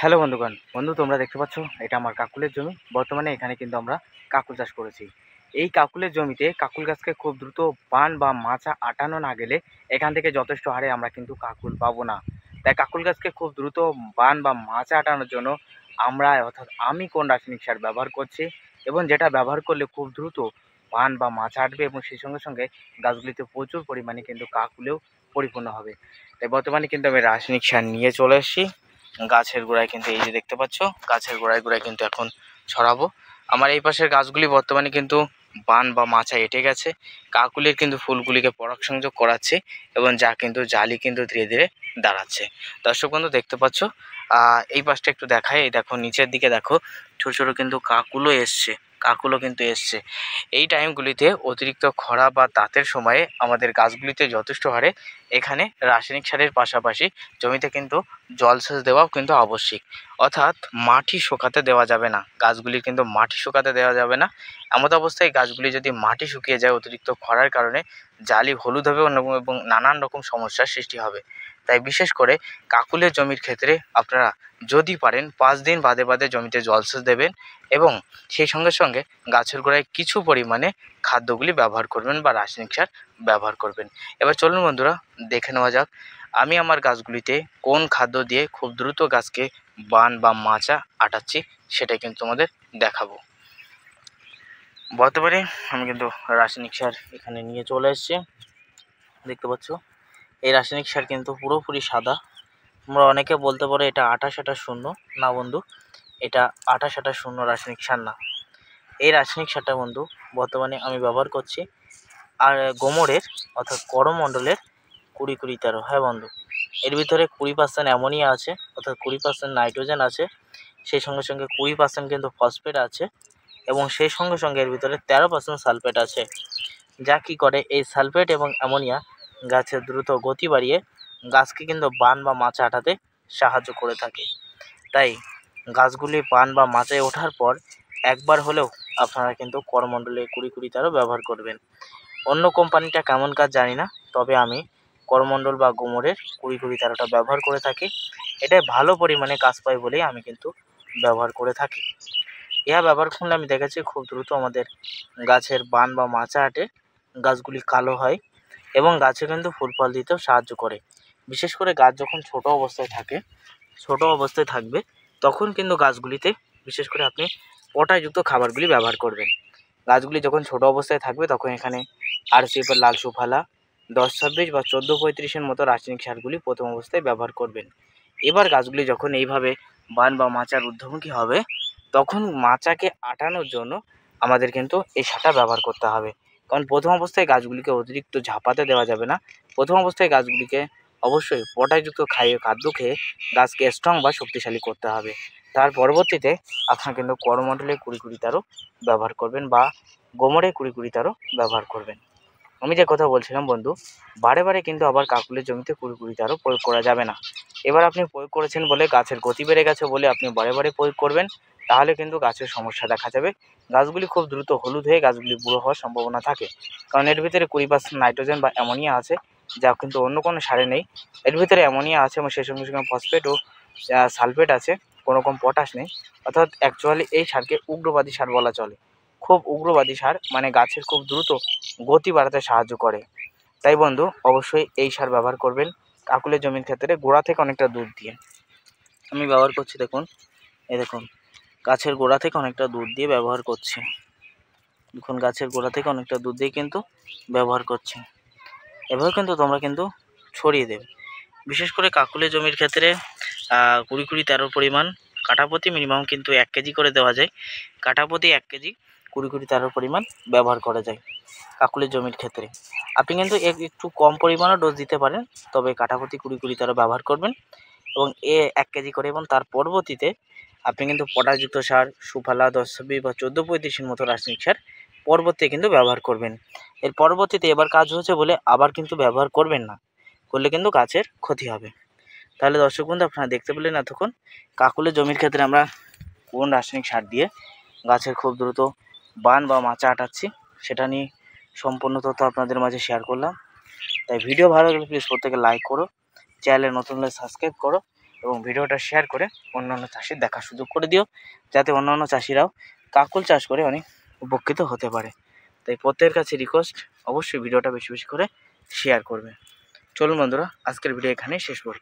Hello বন্ধু তোমরা দেখতে পাচ্ছ এটা আমার কাকুলের জমি। বর্তমানে এখানে কিন্তু আমরা কাকুল চাষ করেছি। এই কাকুলের জমিতে কাকুল গাছকে খুব দ্রুত পান বা মাচা আটানো না গেলে এখান থেকে যথেষ্ট হারে আমরা কিন্তু কাকুল পাবো না। তাই কাকুল গাছকে খুব দ্রুত বান বা মাচা আটানোর জন্য আমরা অর্থাৎ আমি কোন রাসায়নিক সার ব্যবহার করছি এবং যেটা ব্যবহার করলে খুব দ্রুত পান বা মাচা আটবে এবং সেই সঙ্গে সঙ্গে গাছগুলিতে প্রচুর পরিমাণে কিন্তু কাকুলেও পরিপূর্ণ হবে। তাই বর্তমানে কিন্তু আমি রাসায়নিক সার নিয়ে চলে এসেছি। গাছের গোড়ায় কিন্তু এই যে দেখতে পাচ্ছ, গাছের গোড়ায় গোড়ায় কিন্তু এখন ছড়াবো। আমার এই পাশের গাছগুলি বর্তমানে কিন্তু বান বা মাচা এঁটে গেছে। কাকুলের কিন্তু ফুলগুলিকে পরাগ সংযোগ করাচ্ছে এবং যা কিন্তু জালি কিন্তু ধীরে ধীরে দাঁড়াচ্ছে। দর্শক বন্ধু দেখতে পাচ্ছ, এই পাশটা একটু দেখায়। এই দেখো নিচের দিকে দেখো, ছোট ছোট কিন্তু কাকুলও কিন্তু এসছে। এই টাইমগুলিতে অতিরিক্ত খরা বা তাতের সময়ে আমাদের গাছগুলিতে যথেষ্ট হারে এখানে রাসায়নিক সারের পাশাপাশি জমিতে কিন্তু জলসেচ দেওয়াও কিন্তু আবশ্যিক। অর্থাৎ মাটি শুকাতে দেওয়া যাবে না, গাছগুলি কিন্তু মাটি শুকাতে দেওয়া যাবে না। এমত অবস্থায় গাছগুলি যদি মাটি শুকিয়ে যায় অতিরিক্ত খরার কারণে জালি হলুদ হবে এবং নানান রকম সমস্যার সৃষ্টি হবে। তাই বিশেষ করে কাকুলের জমির ক্ষেত্রে আপনারা যদি পারেন 5 দিন বাদে বাদে জমিতে জলসেচ দেবেন এবং সেই সঙ্গে সঙ্গে গাছের গোড়ায় কিছু পরিমাণে খাদ্যগুলি ব্যবহার করবেন বা রাসায়নিক সার ব্যবহার করবেন। এবার চলুন বন্ধুরা, দেখে নেওয়া যাক আমি আমার গাছগুলিতে কোন খাদ্য দিয়ে খুব দ্রুত গাছকে বান বা মাচা আটাচ্ছি, সেটাই কিন্তু তোমাদের দেখাবো। বর্তমানে আমি কিন্তু রাসায়নিক সার এখানে নিয়ে চলে এসেছি। দেখতে পাচ্ছ এই রাসায়নিক সার কিন্তু পুরোপুরি সাদা। তোমরা অনেকে বলতে পারো এটা 28-28-0। না বন্ধু, এটা 28-28-0 রাসায়নিক সার না। এই রাসায়নিক সারটা বন্ধু বর্তমানে আমি ব্যবহার করছি আর গোমরের অর্থাৎ করমণ্ডলের 20-20-13। হ্যাঁ বন্ধু, এর ভিতরে 20% অ্যামোনিয়া আছে, অর্থাৎ 20% নাইট্রোজেন আছে, সেই সঙ্গে সঙ্গে 20% কিন্তু ফসফেট আছে এবং সেই সঙ্গে সঙ্গে এর ভিতরে 13% সালফেট আছে। যা কি করে এই সালফেট এবং অ্যামোনিয়া গাছের দ্রুত গতি বাড়িয়ে গাছকে কিন্তু বান বা মাচা আটাতে সাহায্য করে থাকে। তাই গাছগুলি বান বা মাচায় ওঠার পর একবার হলেও আপনারা কিন্তু করমণ্ডলে 20-20-13 ব্যবহার করবেন। অন্য কোম্পানিটা কেমন কাজ জানি না, তবে আমি করমণ্ডল বা গোমরের 20-20-13টা ব্যবহার করে থাকি। এটাই ভালো পরিমাণে কাজ পায় বলেই আমি কিন্তু ব্যবহার করে থাকি। ইহা ব্যবহার করলে আমি দেখেছি খুব দ্রুত আমাদের গাছের বান বা মাচা আটে, গাছগুলি কালো হয় এবং গাছে কিন্তু ফুল ফল দিতেও সাহায্য করে। বিশেষ করে গাছ যখন ছোট অবস্থায় থাকবে তখন কিন্তু গাছগুলিতে বিশেষ করে আপনি পটাশযুক্ত খাবারগুলি ব্যবহার করবেন। গাছগুলি যখন ছোট অবস্থায় থাকবে তখন এখানে RCF-এর লাল সুফলা 10-26 বা 14-35-এর মতো রাসায়নিক সারগুলি প্রথম অবস্থায় ব্যবহার করবেন। এবার গাছগুলি যখন এইভাবে বান বা মাচার ঊর্ধ্বমুখী হবে তখন মাচাকে আটানোর জন্য আমাদের কিন্তু এই সারটা ব্যবহার করতে হবে। কারণ প্রথম অবস্থায় গাছগুলিকে অতিরিক্ত ঝাঁপাতে দেওয়া যাবে না। প্রথম অবস্থায় গাছগুলিকে অবশ্যই পটাশযুক্ত খাদ্য খেয়ে গাছকে স্ট্রং বা শক্তিশালী করতে হবে। তার পরবর্তীতে আপনারা কিন্তু করমণ্ডলে 20-20-13 ব্যবহার করবেন বা গোমরে 20-20-13 ব্যবহার করবেন। আমি যে কথা বলছিলাম বন্ধু, বারে বারে কিন্তু আবার কাকুলের জমিতে 20-20-13 প্রয়োগ করা যাবে না। এবার আপনি প্রয়োগ করেছেন বলে গাছের গতি বেড়ে গেছে বলে আপনি বারে বারে প্রয়োগ করবেন, তাহলে কিন্তু গাছের সমস্যা দেখা যাবে। গাছগুলি খুব দ্রুত হলুদ হয়ে গাছগুলি বুড়ো হওয়ার সম্ভাবনা থাকে, কারণ এর ভিতরে 20% নাইট্রোজেন বা অ্যামোনিয়া আছে, যা কিন্তু অন্য কোনো সারে নেই। এর ভিতরে অ্যামোনিয়া আছে এবং সেই সঙ্গে সঙ্গে ফসফেট ও সালফেট আছে, কোনো রকম পটাশ নেই। অর্থাৎ অ্যাকচুয়ালি এই সারকে উগ্রবাদী সার বলা চলে। খুব উগ্রবাদী সার, মানে গাছের খুব দ্রুত গতি বাড়াতে সাহায্য করে। তাই বন্ধু অবশ্যই এই সার ব্যবহার করবেন কাকুলের জমির ক্ষেত্রে গোড়া থেকে অনেকটা দূর দিয়ে। আমি ব্যবহার করছি, দেখুন এই দেখুন গাছের গোড়া থেকে অনেকটা দূর দিয়ে ব্যবহার করছি। দেখুন গাছের গোড়া থেকে অনেকটা দূর দিয়ে কিন্তু ব্যবহার করছি। এভাবে কিন্তু তোমরা কিন্তু ছড়িয়ে দেবে। বিশেষ করে কাকুলের জমির ক্ষেত্রে 20-20-13 পরিমাণ কাঠাপ্রতি মিনিমাম কিন্তু 1 কেজি করে দেওয়া যায়। কাঠাপ্রতি 1 কেজি 20-20-13 পরিমাণ ব্যবহার করা যায় কাকুলের জমির ক্ষেত্রে। আপনি কিন্তু একটু কম পরিমাণও ডোজ দিতে পারেন, তবে কাঠাপ্রতি 20-20-13 ব্যবহার করবেন এবং 1 কেজি করে। এবং তার পরবর্তীতে আপনি কিন্তু পটাশযুক্ত সার সুফলা 10-26 বা 14-35-এর মতো রাসায়নিক সার পরবর্তীতে কিন্তু ব্যবহার করবেন। এর পরবর্তীতে এবার কাজ হয়েছে বলে আবার কিন্তু ব্যবহার করবেন না, করলে কিন্তু গাছের ক্ষতি হবে। তাহলে দর্শক বন্ধু আপনারা দেখতে পেলেন এতক্ষণ কাকুলের জমির ক্ষেত্রে আমরা কোন রাসায়নিক সার দিয়ে গাছের খুব দ্রুত বান বা মাচা আটাচ্ছি, সেটা নিয়ে সম্পূর্ণ তথ্য আপনাদের মাঝে শেয়ার করলাম। তাই ভিডিও ভালো লাগলে প্লিজ প্রত্যেকে লাইক করো, চ্যানেলে নতুন হলে সাবস্ক্রাইব করো এবং ভিডিওটা শেয়ার করে অন্যান্য চাষির দেখার সুযোগ করে দিও, যাতে অন্যান্য চাষিরাও কাকুল চাষ করে অনেক উপকৃত হতে পারে। তাই প্রত্যেকের কাছে রিকোয়েস্ট, অবশ্যই ভিডিওটা বেশি বেশি করে শেয়ার করবে। চলুন বন্ধুরা, আজকের ভিডিও এখানেই শেষ করি।